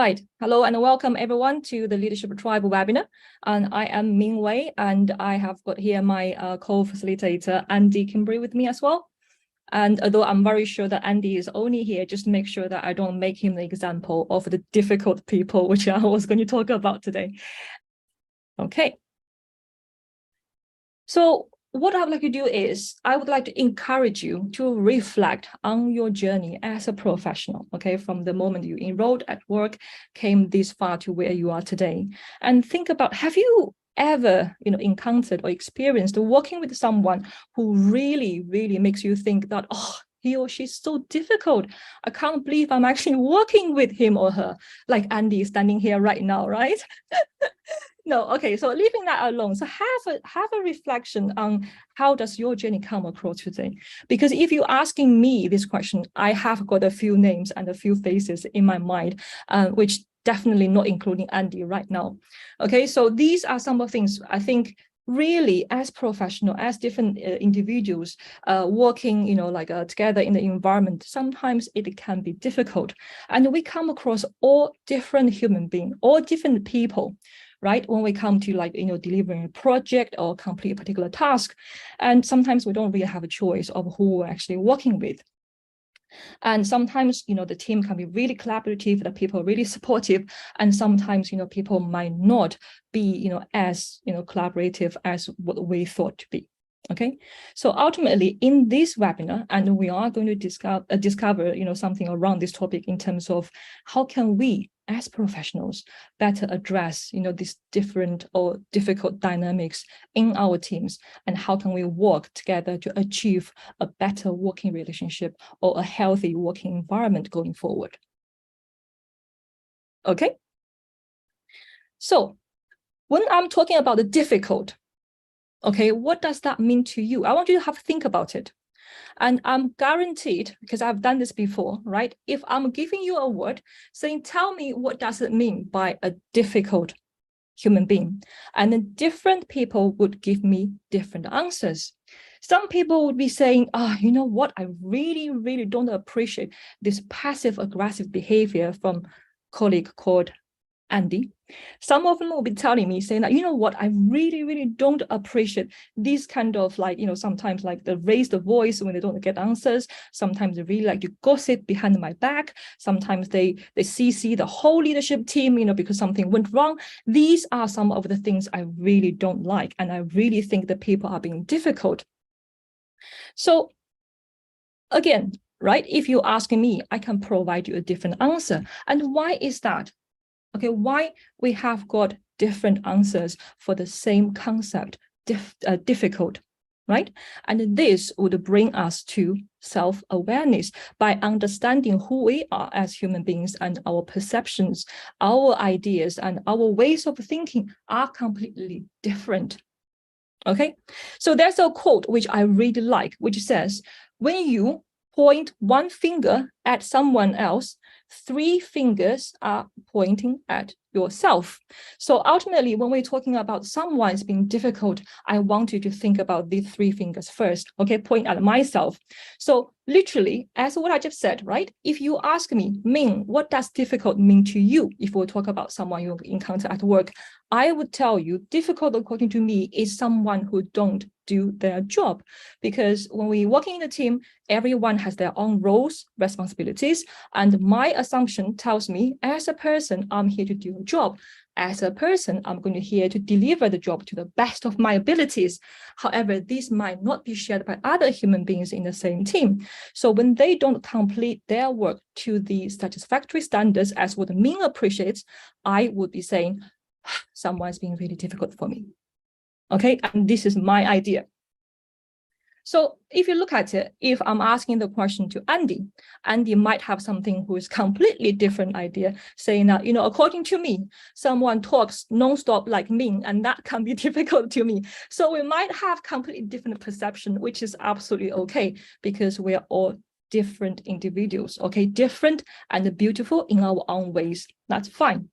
Right. Hello and welcome everyone to the Leadership Tribe webinar. And I am Ming Wei, and I have got here my co-facilitator, Andy Kimberly, with me as well. And although I'm very sure that Andy is only here just to make sure that I don't make him the example of the difficult people, which I was going to talk about today. Okay. So what I would like to do is I would like to encourage you to reflect on your journey as a professional, okay, from the moment you enrolled at work, came this far to where you are today, and think about, have you ever encountered or experienced working with someone who really makes you think that, oh, he or she's so difficult, I can't believe I'm actually working with him or her, like Andy is standing here right now, right? No, okay, so leaving that alone, so have a reflection on how does your journey come across today? Because if you're asking me this question, I have got a few names and a few faces in my mind, which definitely not including Andy right now. Okay, so these are some of the things I think really as professional, as different individuals working, together in the environment, sometimes it can be difficult. And we come across all different human beings, all different people, right? When we come to delivering a project or complete a particular task, and sometimes we don't really have a choice of who we're actually working with. And sometimes, the team can be really collaborative, the people are really supportive, and sometimes, people might not be, as, collaborative as what we thought to be. Okay, so ultimately in this webinar, and we are going to discover, something around this topic in terms of how can we as professionals better address, these different or difficult dynamics in our teams, and how can we work together to achieve a better working relationship or a healthy working environment going forward. Okay, so when I'm talking about the difficult, okay, what does that mean to you? I want you to have a think about it. And I'm guaranteed, because I've done this before, right? If I'm giving you a word saying, tell me what does it mean by a difficult human being, and then different people would give me different answers. Some people would be saying, you know what? I really don't appreciate this passive aggressive behavior from colleague called Andy. Some of them will be telling me, saying that, you know what, I really don't appreciate these kind of sometimes like the raise the voice when they don't get answers. Sometimes they really like to gossip behind my back. Sometimes they CC the whole leadership team, because something went wrong. These are some of the things I really don't like. And I really think that people are being difficult. So again, right, if you're asking me, I can provide you a different answer. And why is that? Okay, why we have got different answers for the same concept, difficult, right? And this would bring us to self-awareness by understanding who we are as human beings, and our perceptions, our ideas, and our ways of thinking are completely different. Okay, so there's a quote which I really like, which says, when you point one finger at someone else, 3 fingers are pointing at yourself. So ultimately, when we're talking about someone's being difficult, I want you to think about these 3 fingers first, okay, point at myself. So literally, as what I just said, right? If you ask me, Ming, what does difficult mean to you? If we talk about someone you encounter at work, I would tell you difficult, according to me, is someone who don't do their job. Because when we're working in a team, everyone has their own roles, responsibilities. And my assumption tells me, as a person, I'm here to do a job. As a person, I'm going to here to deliver the job to the best of my abilities. However, this might not be shared by other human beings in the same team. So when they don't complete their work to the satisfactory standards as what Ming appreciates, I would be saying, someone's being really difficult for me. Okay, and this is my idea. So if you look at it, if I'm asking the question to Andy, Andy might have something who is completely different idea, saying that, according to me, someone talks nonstop like me, and that can be difficult to me. So we might have completely different perception, which is absolutely okay, because we are all different individuals, okay, different and beautiful in our own ways. That's fine.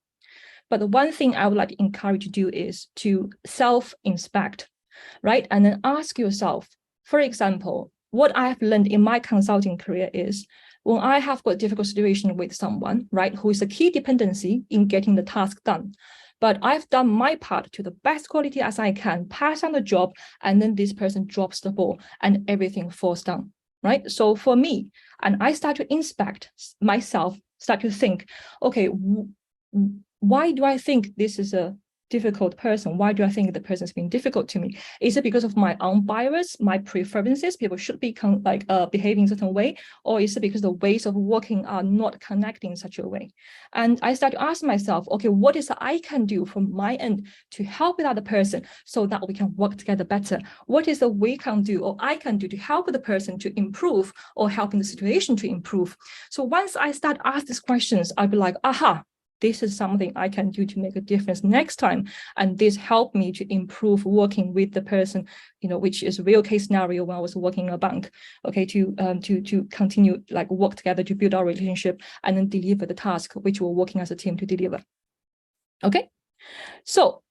But the one thing I would like to encourage you to do is to self-inspect, right? And then ask yourself, for example, what I have learned in my consulting career is when I have got a difficult situation with someone, right, who is a key dependency in getting the task done, but I've done my part to the best quality as I can, pass on the job, and then this person drops the ball and everything falls down, right? So for me, and I start to inspect myself, start to think, okay, why do I think this is a difficult person? Why do I think the person is being difficult to me? Is it because of my own bias, my preferences? People should be behaving a certain way, or is it because the ways of working are not connecting in such a way? And I start to ask myself, okay, what is I can do from my end to help the other person so that we can work together better? What is the we can do or I can do to help the person to improve or helping the situation to improve? So once I start ask these questions, I'll be like, aha, this is something I can do to make a difference next time. And this helped me to improve working with the person, which is a real case scenario when I was working in a bank, okay, to continue work together to build our relationship and then deliver the task, which we're working as a team to deliver. Okay, so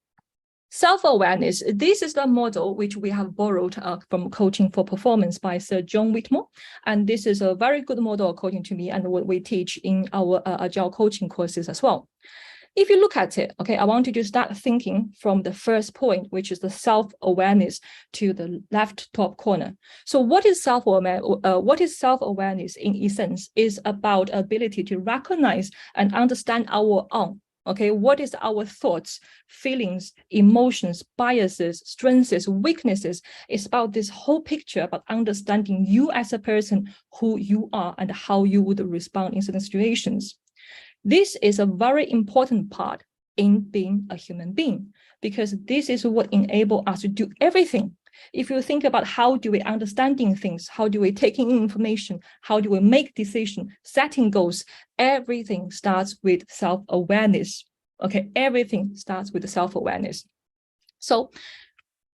self-awareness, this is the model which we have borrowed from Coaching for Performance by Sir John Whitmore. And this is a very good model according to me and what we teach in our Agile coaching courses as well. If you look at it, okay, I want you to start thinking from the first point, which is the self-awareness, to the left top corner. So what is self-awareness? What is self-awareness in essence is about ability to recognize and understand our own. Okay, what is our thoughts, feelings, emotions, biases, strengths, weaknesses? It's about this whole picture about understanding you as a person, who you are, and how you would respond in certain situations. This is a very important part in being a human being, because this is what enables us to do everything. If you think about how do we understanding things, how do we taking in information, how do we make decisions, setting goals, everything starts with self-awareness. Okay, everything starts with self-awareness. So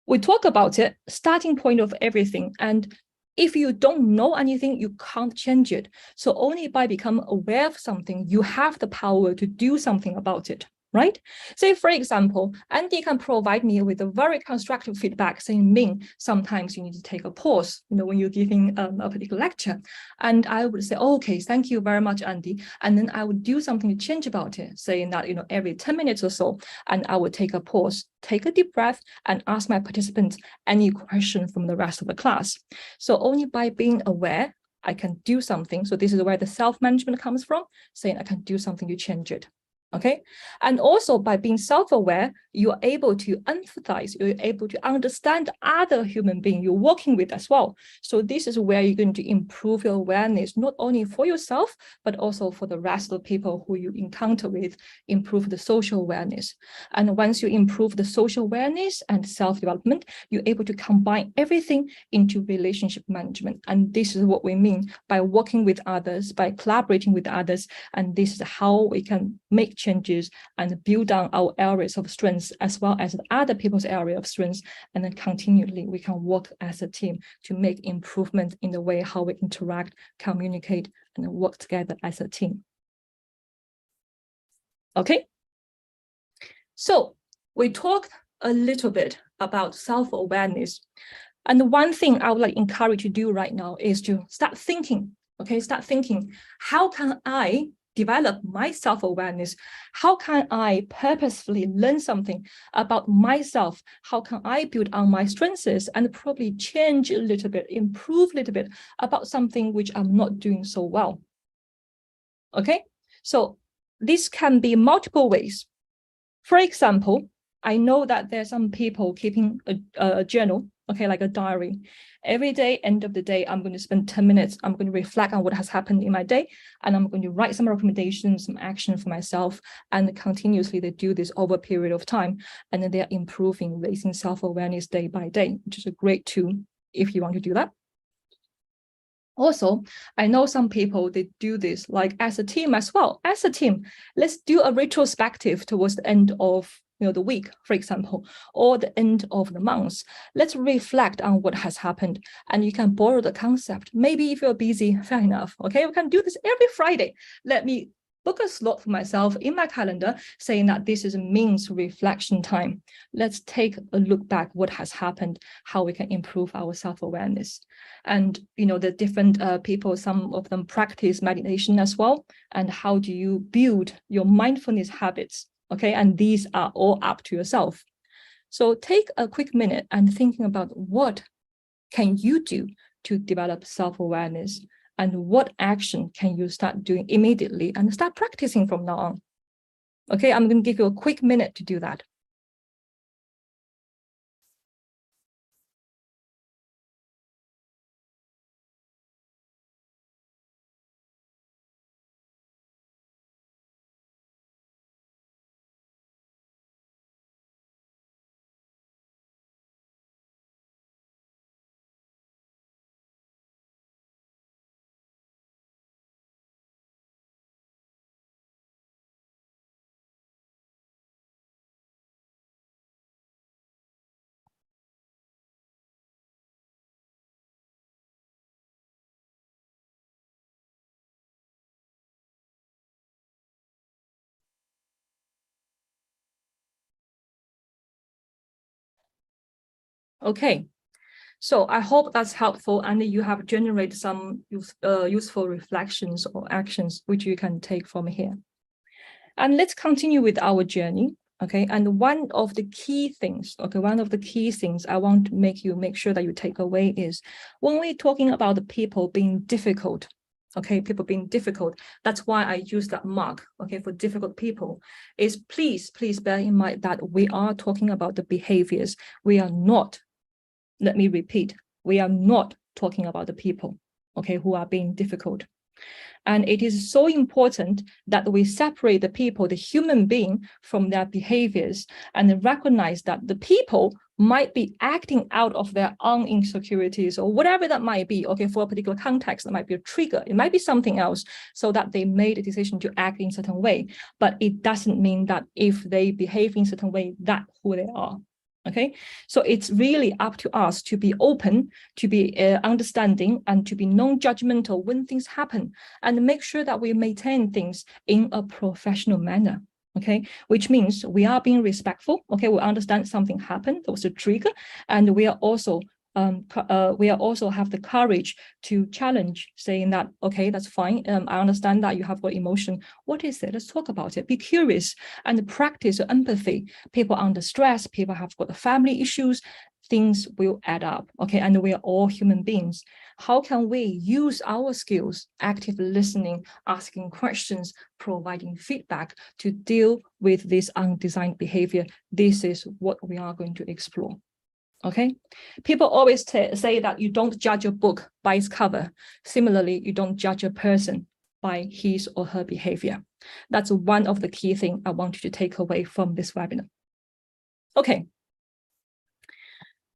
we talk about it, starting point of everything. And if you don't know anything, you can't change it. So only by becoming aware of something, you have the power to do something about it. Right? Say, for example, Andy can provide me with a very constructive feedback saying, Ming, sometimes you need to take a pause, when you're giving a particular lecture. And I would say, oh, okay, thank you very much, Andy. And then I would do something to change about it, saying that, every 10 minutes or so, and I would take a pause, take a deep breath, and ask my participants any question from the rest of the class. So only by being aware, I can do something. So this is where the self-management comes from, saying I can do something to change it. Okay, and also by being self-aware, you're able to empathize, you're able to understand other human beings you're working with as well. So this is where you're going to improve your awareness, not only for yourself, but also for the rest of the people who you encounter with, improve the social awareness. And once you improve the social awareness and self-development, you're able to combine everything into relationship management. And this is what we mean by working with others, by collaborating with others. And this is how we can make changes and build on our areas of strengths as well as other people's area of strengths, and then continually we can work as a team to make improvement in the way how we interact, communicate, and work together as a team. Okay, so we talked a little bit about self-awareness, and one thing I would like to encourage you to do right now is to start thinking. Okay, start thinking, how can I develop my self-awareness? How can I purposefully learn something about myself? How can I build on my strengths and probably change a little bit, improve a little bit about something which I'm not doing so well? Okay, so this can be multiple ways. For example, I know that there's some people keeping a journal, okay, like a diary. Every day, end of the day, I'm going to spend 10 minutes. I'm going to reflect on what has happened in my day, and I'm going to write some recommendations, some action for myself, and continuously they do this over a period of time, and then they're improving, raising self-awareness day by day, which is a great tool if you want to do that. Also, I know some people, they do this like as a team as well. As a team, let's do a retrospective towards the end of the week, for example, or the end of the month. Let's reflect on what has happened, and you can borrow the concept. Maybe if you're busy, fair enough. Okay, we can do this every Friday. Let me book a slot for myself in my calendar saying that this is a means reflection time. Let's take a look back what has happened, how we can improve our self-awareness. And the different people, some of them practice meditation as well. And how do you build your mindfulness habits? Okay, and these are all up to yourself. So take a quick minute and thinking about what can you do to develop self-awareness, and what action can you start doing immediately and start practicing from now on. Okay, I'm going to give you a quick minute to do that. Okay, so I hope that's helpful and you have generated some useful reflections or actions which you can take from here. And let's continue with our journey. Okay, and one of the key things I want to make sure that you take away is when we're talking about the people being difficult, okay, people being difficult, that's why I use that mark, okay, for difficult people, is please bear in mind that we are talking about the behaviors. We are not, let me repeat, we are not talking about the people, okay, who are being difficult. And it is so important that we separate the people, the human being, from their behaviors and recognize that the people might be acting out of their own insecurities or whatever that might be. Okay, for a particular context, that might be a trigger. It might be something else so that they made a decision to act in a certain way. But it doesn't mean that if they behave in a certain way, that's who they are. Okay, so it's really up to us to be open, to be understanding, and to be non-judgmental when things happen, and make sure that we maintain things in a professional manner. Okay, which means we are being respectful. Okay, we understand something happened, there was a trigger, and we are also have the courage to challenge, saying that, okay, that's fine. I understand that you have got emotion. What is it? Let's talk about it. Be curious and practice empathy. People under stress, people have got family issues, things will add up. Okay, and we are all human beings. How can we use our skills, active listening, asking questions, providing feedback to deal with this undesigned behavior? This is what we are going to explore. Okay, people always say that you don't judge a book by its cover. Similarly, you don't judge a person by his or her behavior. That's one of the key things I want you to take away from this webinar. Okay,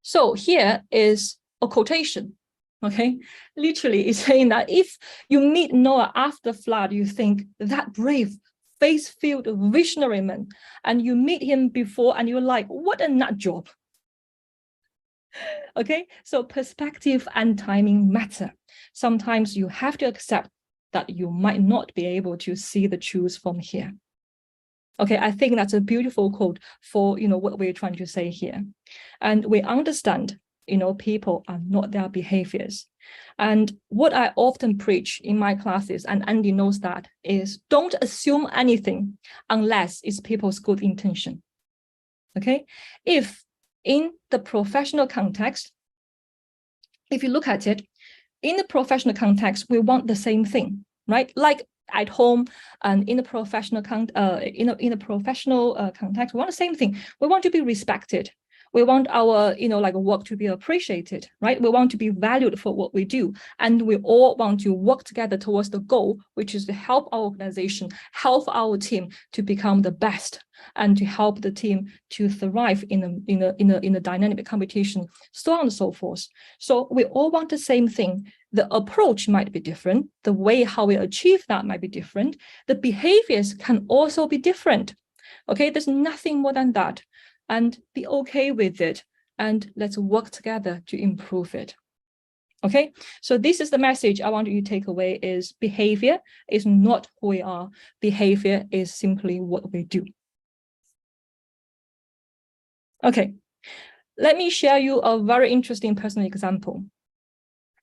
so here is a quotation. Okay, literally it's saying that if you meet Noah after the flood, you think that brave, faith-filled visionary man, and you meet him before and you're like, what a nut job. Okay, so perspective and timing matter. Sometimes you have to accept that you might not be able to see the truth from here. Okay, I think that's a beautiful quote for what we're trying to say here. And we understand, people are not their behaviors. And what I often preach in my classes, and Andy knows that, is don't assume anything unless it's people's good intention. Okay, if in the professional context, if you look at it, in the professional context, we want the same thing, right? Like at home and in the professional context, we want the same thing. We want to be respected. We want our, work to be appreciated, right? We want to be valued for what we do. And we all want to work together towards the goal, which is to help our organization, help our team to become the best, and to help the team to thrive in a dynamic competition, so on and so forth. So we all want the same thing. The approach might be different. The way how we achieve that might be different. The behaviors can also be different. Okay, there's nothing more than that. And be okay with it. And let's work together to improve it. Okay, so this is the message I want you to take away is behavior is not who we are. Behavior is simply what we do. Okay, let me share you a very interesting personal example.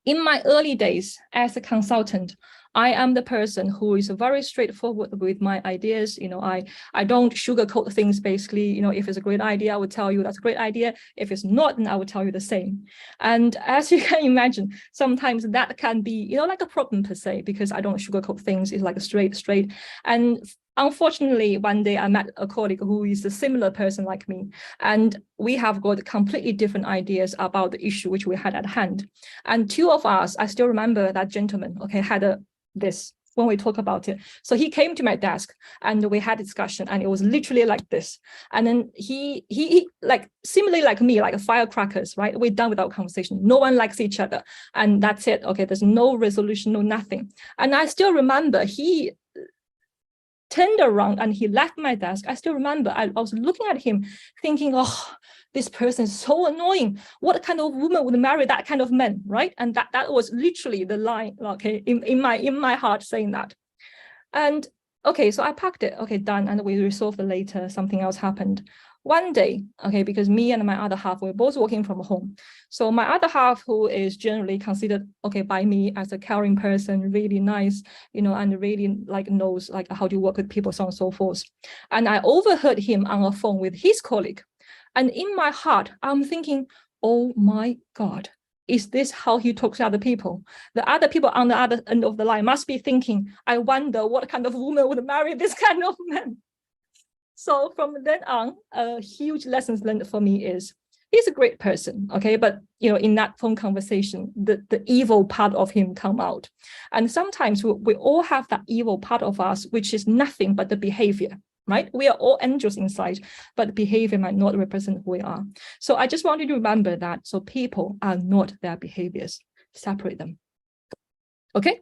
In my early days as a consultant, I am the person who is very straightforward with my ideas. I don't sugarcoat things. Basically, if it's a great idea, I would tell you that's a great idea. If it's not, then I would tell you the same. And as you can imagine, sometimes that can be, like a problem per se, because I don't sugarcoat things. It's like a straight. And unfortunately, one day I met a colleague who is a similar person like me, and we have got completely different ideas about the issue which we had at hand. And two of us, I still remember that gentleman, had this when we talk about it. So he came to my desk and we had a discussion, and it was literally like this. And then he like similarly like me, like firecrackers, right? We're done with our conversation. No one likes each other. And that's it. Okay, there's no resolution, no nothing. And I still remember he turned around and he left my desk. I still remember I was looking at him thinking, oh, this person is so annoying. What kind of woman would marry that kind of man, right? And that was literally the line, okay, in my heart saying that. And okay, so I packed it, okay, done, and we resolved it later. Something else happened. One day, okay, because me and my other half were both working from home. So my other half, who is generally considered, okay, by me as a caring person, really nice, and really like knows like how to work with people, so on and so forth. And I overheard him on a phone with his colleague. And in my heart, I'm thinking, oh my God, is this how he talks to other people? The other people on the other end of the line must be thinking, I wonder what kind of woman would marry this kind of man. So from then on, a huge lessons learned for me is he's a great person, okay? But, in that phone conversation, the evil part of him come out. And sometimes we all have that evil part of us, which is nothing but the behavior, right? We are all angels inside, but the behavior might not represent who we are. So I just want you to remember that. So people are not their behaviors. Separate them. Okay?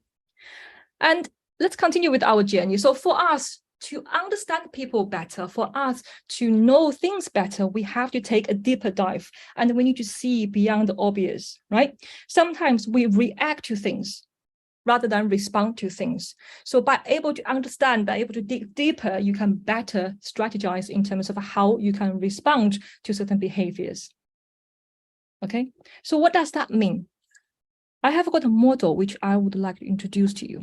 And let's continue with our journey. So for us to understand people better, for us to know things better, we have to take a deeper dive, and we need to see beyond the obvious, right? Sometimes we react to things rather than respond to things. So by able to understand, by able to dig deeper, you can better strategize in terms of how you can respond to certain behaviors. Okay, so what does that mean? I have got a model which I would like to introduce to you.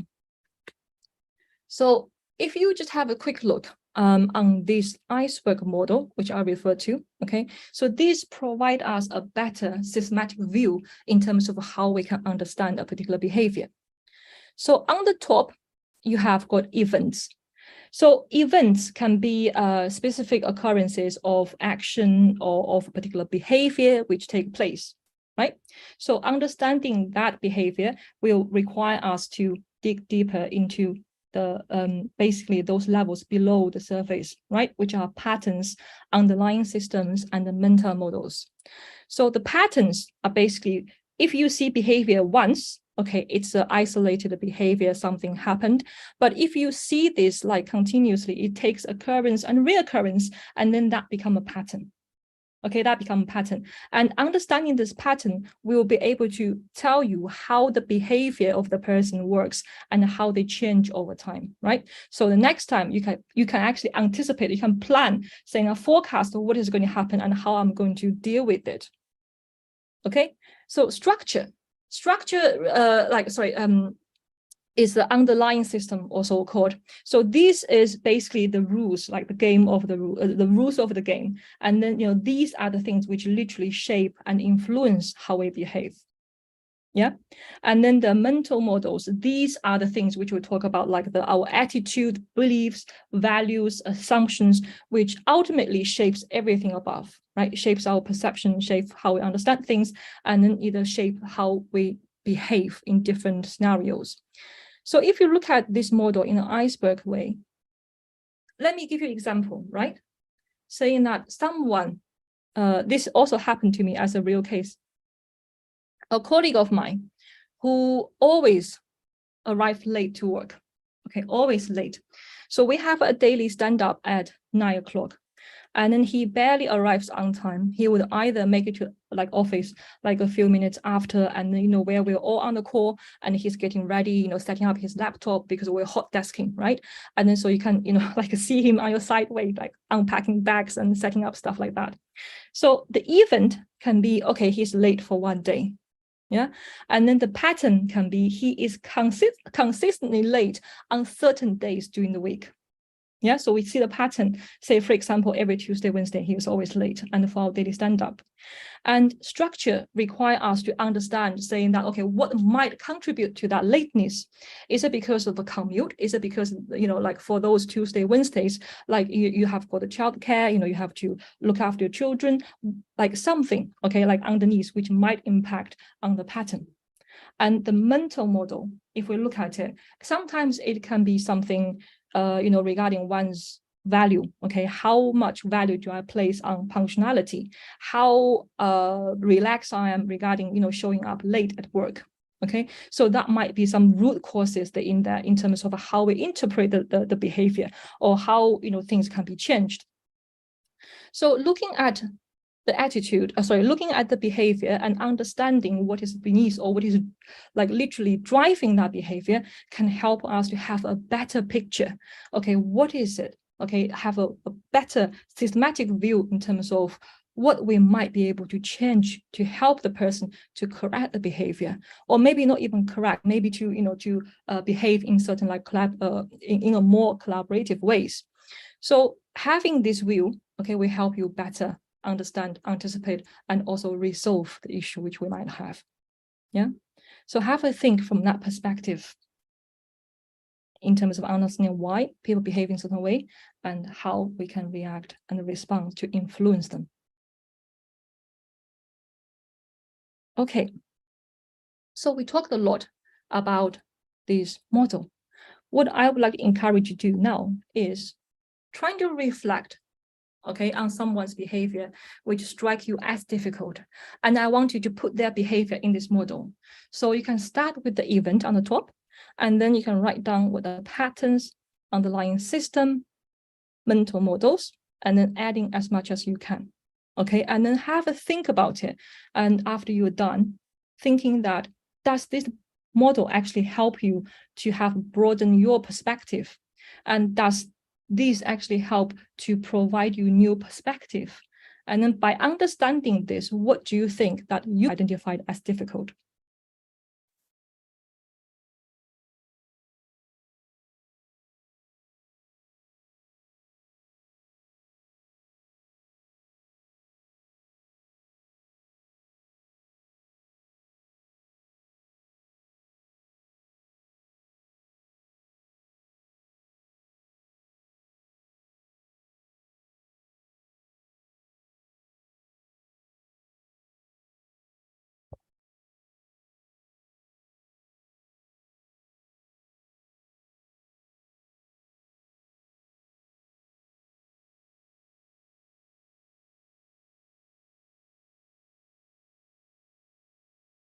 So if you just have a quick look on this iceberg model, which I refer to, okay, so this provides us a better systematic view in terms of how we can understand a particular behavior. So on the top, you have got events. So events can be specific occurrences of action or of a particular behavior which take place, right? So understanding that behavior will require us to dig deeper into the basically those levels below the surface, right? Which are patterns, underlying systems, and the mental models. So the patterns are basically, if you see behavior once, okay, it's an isolated behavior, something happened. But if you see this like continuously, it takes occurrence and reoccurrence, and then that become a pattern. Okay, that become a pattern. And understanding this pattern will be able to tell you how the behavior of the person works and how they change over time, right? So the next time you can actually anticipate, you can plan, saying a forecast of what is going to happen and how I'm going to deal with it. Okay, so structure is the underlying system also called. So this is basically the rules, like the game of the rules of the game. And then, these are the things which literally shape and influence how we behave. Yeah. And then the mental models, these are the things which we talk about, like our attitude, beliefs, values, assumptions, which ultimately shapes everything above, right? Shapes our perception, shape how we understand things, and then either shape how we behave in different scenarios. So if you look at this model in an iceberg way, let me give you an example, right? Saying that someone, this also happened to me as a real case. A colleague of mine who always arrived late to work, okay, always late. So we have a daily stand-up at 9 o'clock, and then he barely arrives on time. He would either make it to like office like a few minutes after, and you know, where we're all on the call and he's getting ready, you know, setting up his laptop because we're hot desking, right? And then so you can, you know, like see him on your sideway, like unpacking bags and setting up stuff like that. So the event can be, okay, he's late for one day. Yeah. And then the pattern can be he is consistently late on certain days during the week. Yeah, so we see the pattern, say, for example, every Tuesday, Wednesday, he was always late, and for our daily stand-up. And structure require us to understand, saying that, okay, what might contribute to that lateness? Is it because of the commute? Is it because, you know, like for those Tuesday, Wednesdays, like you have got the childcare, you know, you have to look after your children, like something, okay, like underneath, which might impact on the pattern. And the mental model, if we look at it, sometimes it can be something, you know, regarding one's value. Okay, how much value do I place on punctuality? How relaxed I am regarding, you know, showing up late at work. Okay, so that might be some root causes in there in terms of how we interpret the behavior, or how, you know, things can be changed. So looking at the attitude, looking at the behavior and understanding what is beneath, or what is like literally driving that behavior, can help us to have a better picture. Okay, what is it? Okay, have a better systematic view in terms of what we might be able to change to help the person to correct the behavior, or maybe not even correct, maybe to, you know, to behave in certain like in a more collaborative ways. So having this view, okay, will help you better understand, anticipate, and also resolve the issue which we might have. Yeah. So have a think from that perspective in terms of understanding why people behave in a certain way and how we can react and respond to influence them. Okay. So we talked a lot about this model. What I would like to encourage you to do now is trying to reflect, okay, on someone's behavior which strike you as difficult. And I want you to put their behavior in this model. So you can start with the event on the top, and then you can write down what the patterns, underlying system, mental models, and then adding as much as you can. Okay, and then have a think about it. And after you're done, thinking that, does this model actually help you to have broaden your perspective? And does these actually help to provide you new perspective? And then by understanding this, what do you think that you identified as difficult?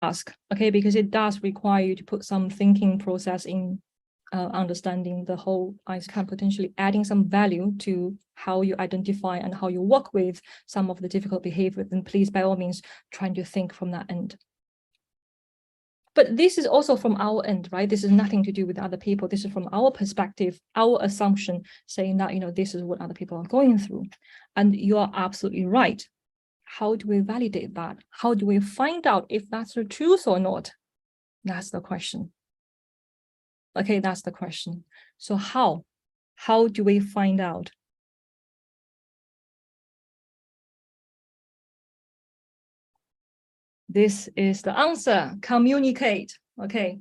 Ask, okay, because it does require you to put some thinking process in understanding the whole. I can potentially adding some value to how you identify and how you work with some of the difficult behavior, then please, by all means, trying to think from that end. But this is also from our end, right? This is nothing to do with other people. This is from our perspective, our assumption, saying that, you know, this is what other people are going through. And you are absolutely right. How do we validate that? How do we find out if that's the truth or not? That's the question. Okay, that's the question. So how do we find out? This is the answer. Communicate. Okay.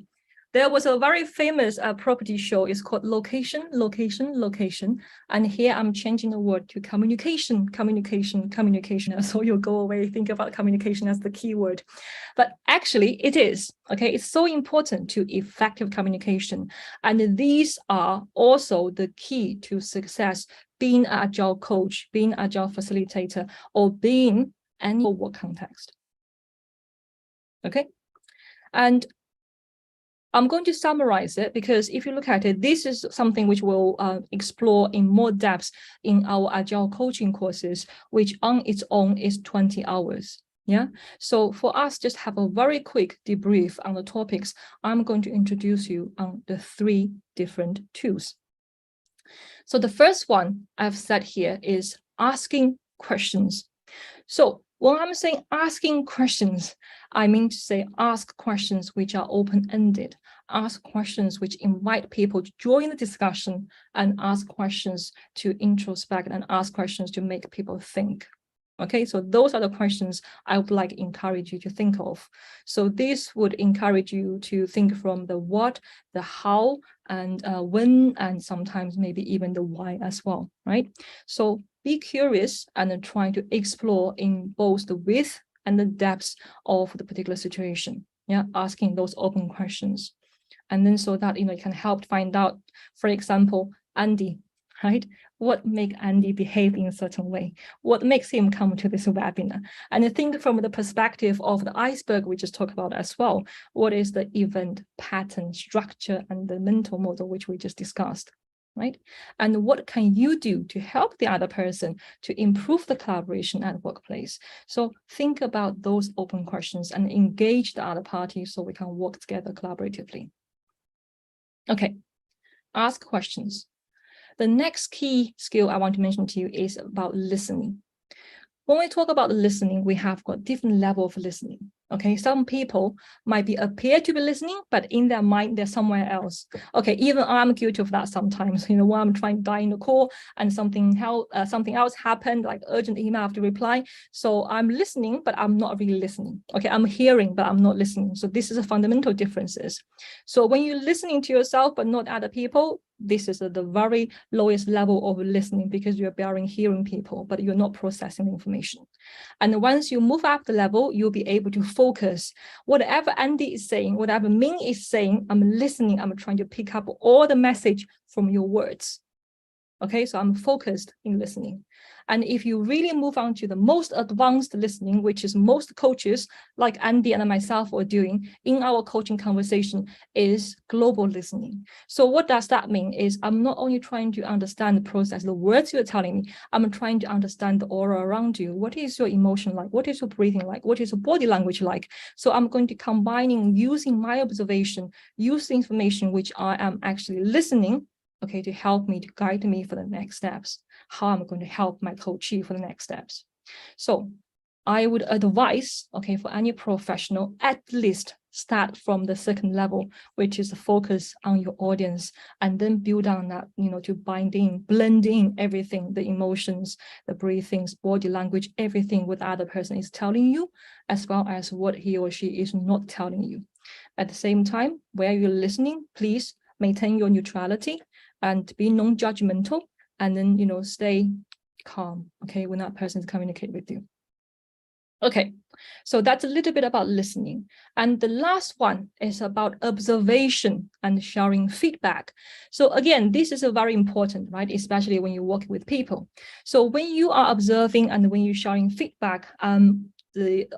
There was a very famous property show. It's called Location, Location, Location. And here I'm changing the word to communication, communication, communication. So you'll go away, think about communication as the key word. But actually it is, okay? It's so important to effective communication. And these are also the key to success, being an agile coach, being an agile facilitator, or being any work context. Okay. And I'm going to summarize it, because if you look at it, this is something which we'll explore in more depth in our agile coaching courses, which on its own is 20 hours. Yeah, so for us, just have a very quick debrief on the topics. I'm going to introduce you on the 3 different tools. So the first one I've said here is asking questions. So when I'm saying asking questions, I mean to say ask questions which are open-ended, ask questions which invite people to join the discussion, and ask questions to introspect, and ask questions to make people think. Okay, so those are the questions I would like to encourage you to think of. So this would encourage you to think from the what, the how, and when, and sometimes maybe even the why as well, right? So be curious and try to explore in both the width and the depth of the particular situation. Yeah, asking those open questions. And then so that, you can help find out, for example, Andy, right? What makes Andy behave in a certain way? What makes him come to this webinar? And I think from the perspective of the iceberg we just talked about as well, what is the event pattern, structure, and the mental model which we just discussed, right? And what can you do to help the other person to improve the collaboration at workplace? So think about those open questions and engage the other party so we can work together collaboratively. Okay, ask questions. The next key skill I want to mention to you is about listening. When we talk about listening, we have got different level of listening. Okay, some people might appear to be listening, but in their mind, they're somewhere else. Okay, even I'm guilty of that sometimes. When I'm trying to dial in the call and something else happened, like urgent email I have to reply. So I'm listening, but I'm not really listening. Okay, I'm hearing, but I'm not listening. So this is a fundamental differences. So when you're listening to yourself, but not other people, this is the very lowest level of listening because you're barely hearing people, but you're not processing information. And once you move up the level, you'll be able to focus. Whatever Andy is saying, whatever Ming is saying, I'm listening, I'm trying to pick up all the message from your words. Okay, so I'm focused in listening. And if you really move on to the most advanced listening, which is most coaches like Andy and myself are doing in our coaching conversation, is global listening. So what does that mean is I'm not only trying to understand the process, the words you're telling me, I'm trying to understand the aura around you. What is your emotion like? What is your breathing like? What is your body language like? So I'm going to combining using my observation, use the information which I am actually listening, okay, to help me, to guide me for the next steps, how I'm going to help my coachee for the next steps. So I would advise, okay, for any professional, at least start from the second level, which is the focus on your audience, and then build on that, to blend in everything, the emotions, the breathings, body language, everything what the other person is telling you, as well as what he or she is not telling you. At the same time, where you're listening, please maintain your neutrality and be non-judgmental, and then, stay calm, okay, when that person is communicating with you. Okay, so that's a little bit about listening. And the last one is about observation and sharing feedback. So again, this is a very important, right? Especially when you're working with people. So when you are observing and when you're sharing feedback,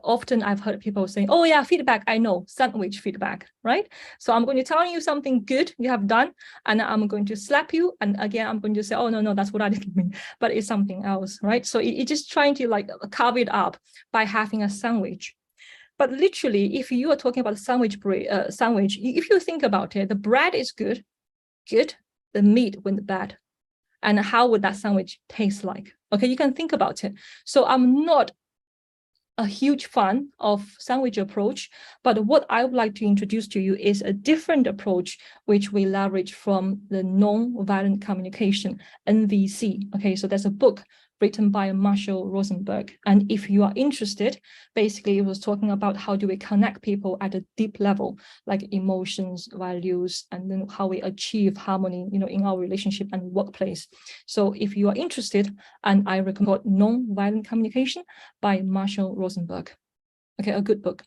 often I've heard people saying, oh yeah, feedback, I know, sandwich feedback, right? So I'm going to tell you something good you have done, and I'm going to slap you. And again, I'm going to say, oh, no, that's what I didn't mean, but it's something else, right? So it's just trying to like cover it up by having a sandwich. But literally, if you are talking about sandwich, if you think about it, the bread is good, the meat went bad. And how would that sandwich taste like? Okay, you can think about it. So I'm not a huge fan of sandwich approach, but what I would like to introduce to you is a different approach, which we leverage from the non-violent communication, NVC. Okay, so there's a book written by Marshall Rosenberg. And if you are interested, basically it was talking about how do we connect people at a deep level, like emotions, values, and then how we achieve harmony, in our relationship and workplace. So if you are interested, and I recommend Non-Violent Communication by Marshall Rosenberg. Okay, a good book.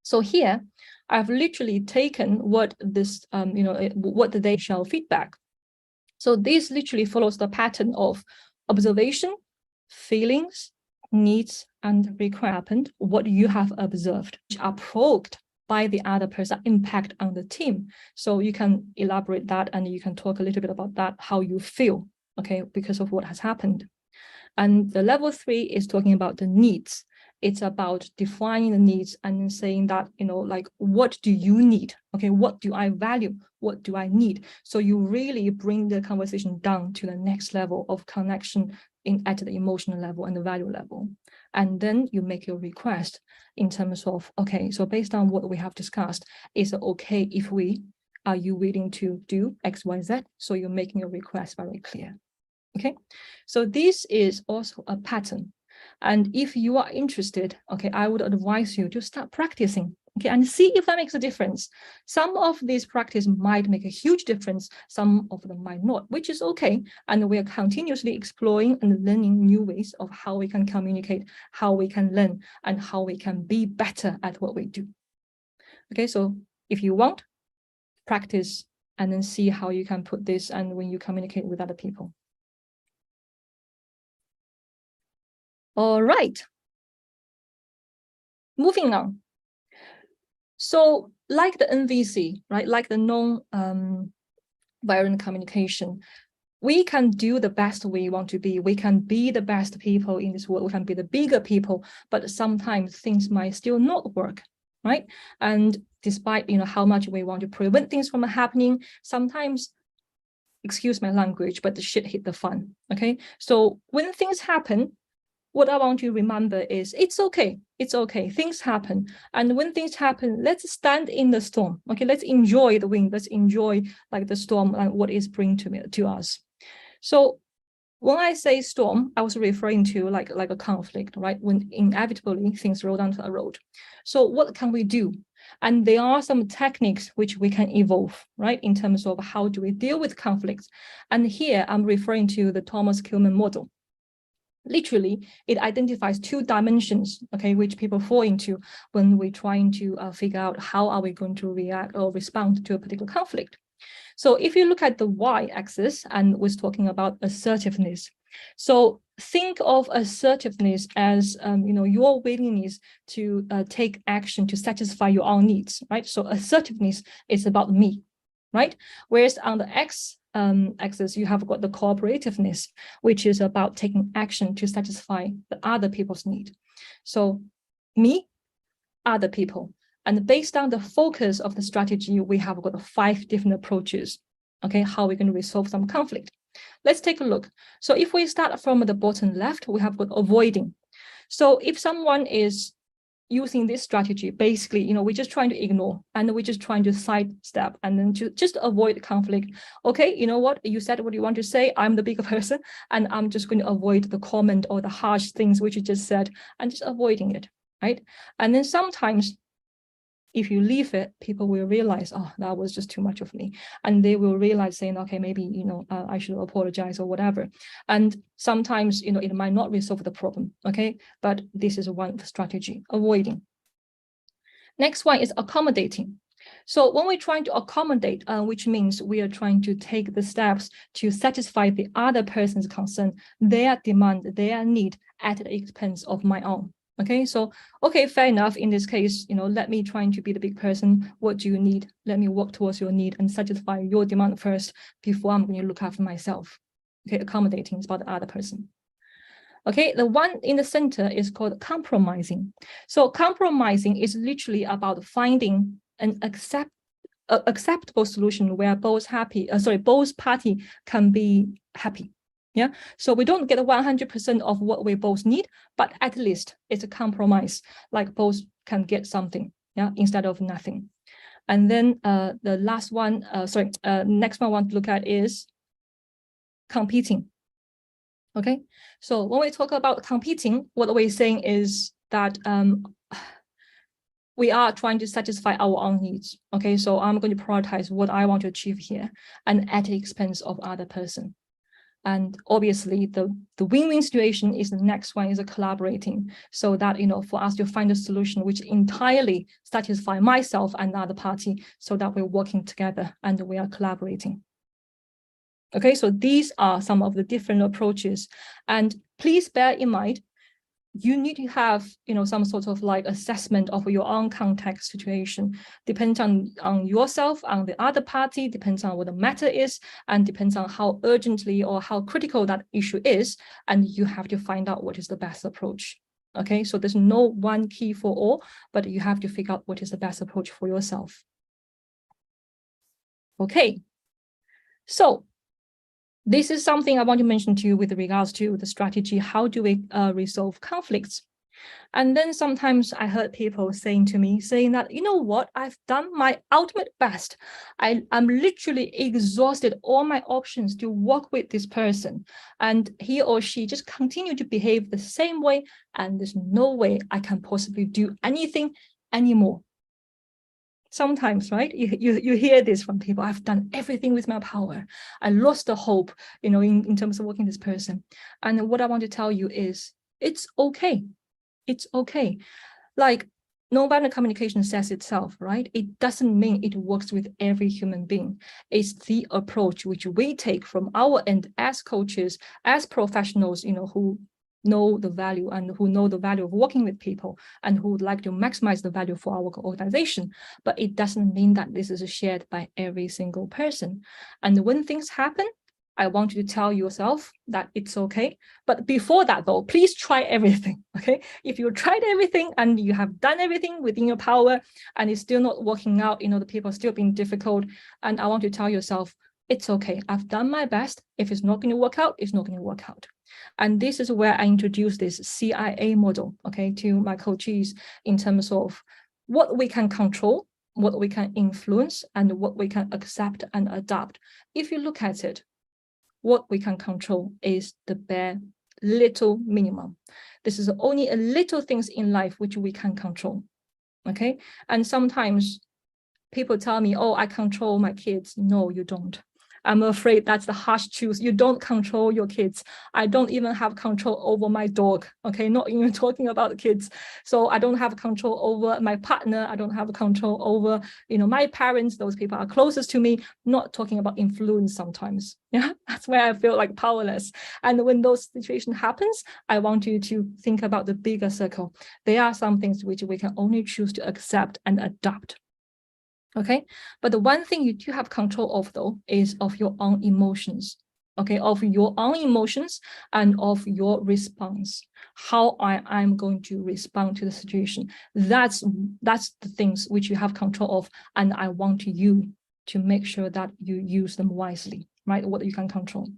So here, I've literally taken what this, what they shall feedback. So this literally follows the pattern of observation, feelings, needs, and requirement, what you have observed, which are provoked by the other person, impact on the team. So you can elaborate that, and you can talk a little bit about that, how you feel, okay, because of what has happened. And the level 3 is talking about the needs. it's about defining the needs and then saying that, like, what do you need? Okay, what do I value? What do I need? So you really bring the conversation down to the next level of connection at the emotional level and the value level. And then you make your request in terms of, okay, so based on what we have discussed, is it okay if are you willing to do X, Y, Z? So you're making your request very clear. Okay, so this is also a pattern. And if you are interested, okay, I would advise you to start practicing, okay, and see if that makes a difference. Some of these practice might make a huge difference, some of them might not, which is okay. And we are continuously exploring and learning new ways of how we can communicate, how we can learn, and how we can be better at what we do. Okay, so if you want, practice and then see how you can put this and when you communicate with other people. All right. Moving on. So like the NVC, right, like the non-violent communication, we can do the best we want to be. We can be the best people in this world. We can be the bigger people, but sometimes things might still not work, right? And despite, how much we want to prevent things from happening, sometimes, excuse my language, but the shit hit the fan, okay? So when things happen, what I want you to remember is it's okay. It's okay. Things happen. And when things happen, let's stand in the storm. Okay, let's enjoy the wind. Let's enjoy like the storm and what it's bringing to us. So when I say storm, I was referring to like a conflict, right? When inevitably things roll down to the road. So what can we do? And there are some techniques which we can evolve, right? In terms of how do we deal with conflicts. And here I'm referring to the Thomas Kuhlman model. Literally, it identifies 2 dimensions, okay, which people fall into when we're trying to figure out how are we going to react or respond to a particular conflict. So if you look at the y-axis, and we're talking about assertiveness. So think of assertiveness as, your willingness to take action to satisfy your own needs, right? So assertiveness is about me, right? Whereas on the axis, you have got the cooperativeness, which is about taking action to satisfy the other people's need. So me, other people. And based on the focus of the strategy, we have got 5 different approaches, okay, how we're going to resolve some conflict. Let's take a look. So if we start from the bottom left, we have got avoiding. So if someone is using this strategy, basically, we're just trying to ignore and we're just trying to sidestep and then to just avoid conflict. Okay, you know what? You said what you want to say. I'm the bigger person and I'm just going to avoid the comment or the harsh things which you just said and just avoiding it, right? And then sometimes if you leave it, people will realize, oh, that was just too much of me. And they will realize saying, okay, maybe, I should apologize or whatever. And sometimes, it might not resolve the problem, okay? But this is one strategy, avoiding. Next one is accommodating. So when we're trying to accommodate, which means we are trying to take the steps to satisfy the other person's concern, their demand, their need at the expense of my own. Okay, so, okay, fair enough. In this case, let me try to be the big person. What do you need? Let me work towards your need and satisfy your demand first before I'm going to look after myself. Okay, accommodating is about the other person. Okay, the one in the center is called compromising. So compromising is literally about finding an acceptable solution where both party can be happy. Yeah, so we don't get 100% of what we both need, but at least it's a compromise, like both can get something, yeah, instead of nothing. And then the last one, next one I want to look at is competing. Okay, so when we talk about competing, what we're saying is that we are trying to satisfy our own needs. Okay, so I'm going to prioritize what I want to achieve here and at the expense of other person. And obviously the win-win situation is the next one is a collaborating, so that, for us to find a solution which entirely satisfy myself and the other party, so that we're working together and we are collaborating. Okay, so these are some of the different approaches. And please bear in mind, you need to have, some sort of like assessment of your own context situation. Depends on yourself, on the other party, depends on what the matter is, and depends on how urgently or how critical that issue is. And you have to find out what is the best approach. Okay, so there's no one key for all, but you have to figure out what is the best approach for yourself. Okay, so this is something I want to mention to you with regards to the strategy. How do we resolve conflicts? And then sometimes I heard people saying that, you know what, I've done my ultimate best. I'm literally exhausted all my options to work with this person. And he or she just continue to behave the same way. And there's no way I can possibly do anything anymore. Sometimes, right? You hear this from people. I've done everything with my power. I lost the hope, in terms of working this person. And what I want to tell you is it's okay. It's okay. Like nonviolent communication says itself, right? It doesn't mean it works with every human being. It's the approach which we take from our end as coaches, as professionals, who know the value and who know the value of working with people and who would like to maximize the value for our organization. But it doesn't mean that this is shared by every single person. And when things happen, I want you to tell yourself that it's okay. But before that, though, please try everything, okay? If you tried everything and you have done everything within your power and it's still not working out, the people are still being difficult, and I want to tell yourself, it's okay. I've done my best. If it's not going to work out, it's not going to work out. And this is where I introduce this CIA model, okay, to my coaches in terms of what we can control, what we can influence, and what we can accept and adapt. If you look at it, what we can control is the bare little minimum. This is only a little things in life which we can control, okay? And sometimes people tell me, oh, I control my kids. No, you don't. I'm afraid that's the harsh truth. You don't control your kids. I don't even have control over my dog, okay? Not even talking about the kids. So I don't have control over my partner. I don't have control over, my parents. Those people are closest to me, not talking about influence sometimes. Yeah, that's where I feel like powerless. And when those situations happens, I want you to think about the bigger circle. There are some things which we can only choose to accept and adopt. Okay, but the one thing you do have control of, though, is of your own emotions. Okay, of your own emotions and of your response. How I'm going to respond to the situation. That's the things which you have control of, and I want you to make sure that you use them wisely, right? What you can control.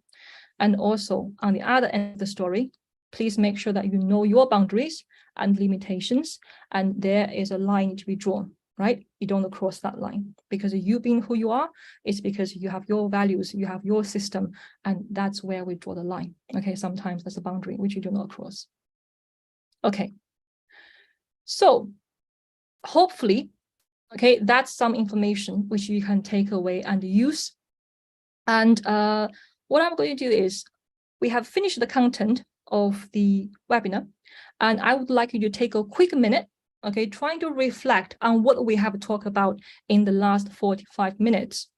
And also, on the other end of the story, please make sure that you know your boundaries and limitations, and there is a line to be drawn. Right? You don't cross that line, because you being who you are is because you have your values, you have your system, and that's where we draw the line. Okay, sometimes that's a boundary which you do not cross. Okay, so hopefully, okay, that's some information which you can take away and use. And what I'm going to do is, we have finished the content of the webinar, and I would like you to take a quick minute, okay, trying to reflect on what we have talked about in the last 45 minutes.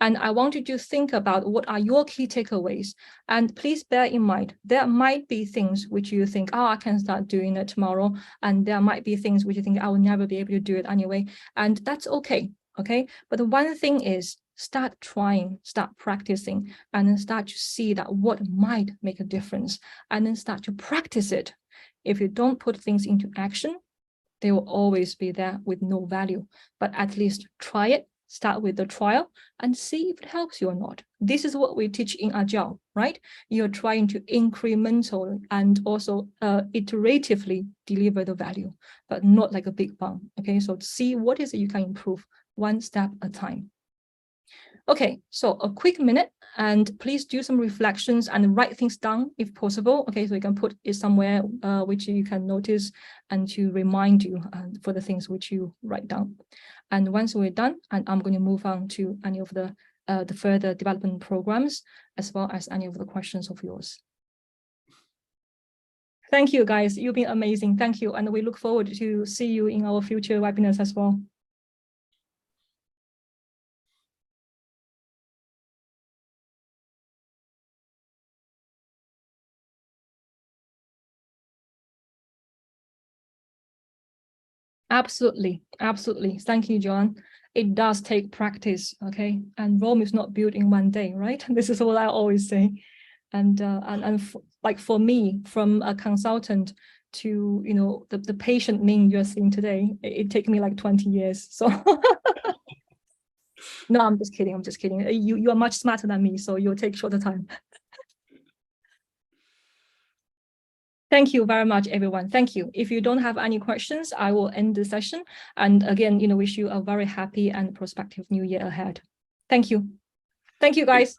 And I want you to think about what are your key takeaways. And please bear in mind, there might be things which you think, oh, I can start doing it tomorrow. And there might be things which you think I will never be able to do it anyway. And that's okay, okay? But the one thing is, start trying, start practicing, and then start to see that what might make a difference, and then start to practice it. If you don't put things into action, they will always be there with no value. But at least try it, start with the trial, and see if it helps you or not. This is what we teach in Agile, right? You're trying to incremental and also iteratively deliver the value, but not like a big bang, okay? So see what is it you can improve one step at a time. Okay, so a quick minute, and please do some reflections and write things down if possible. Okay, so you can put it somewhere which you can notice and to remind you for the things which you write down. And once we're done, and I'm going to move on to any of the further development programs, as well as any of the questions of yours. Thank you, guys. You've been amazing. Thank you. And we look forward to see you in our future webinars as well. Absolutely, absolutely. Thank you, John. It does take practice, okay? And Rome is not built in one day, right? This is what I always say. And like for me, from a consultant to, you know, the patient Ming you're seeing today. It took me like 20 years. So no, I'm just kidding. I'm just kidding. You are much smarter than me, so you'll take shorter time. Thank you very much, everyone. Thank you. If you don't have any questions, I will end the session. And again, you know, wish you a very happy and prospective new year ahead. Thank you. Thank you, guys.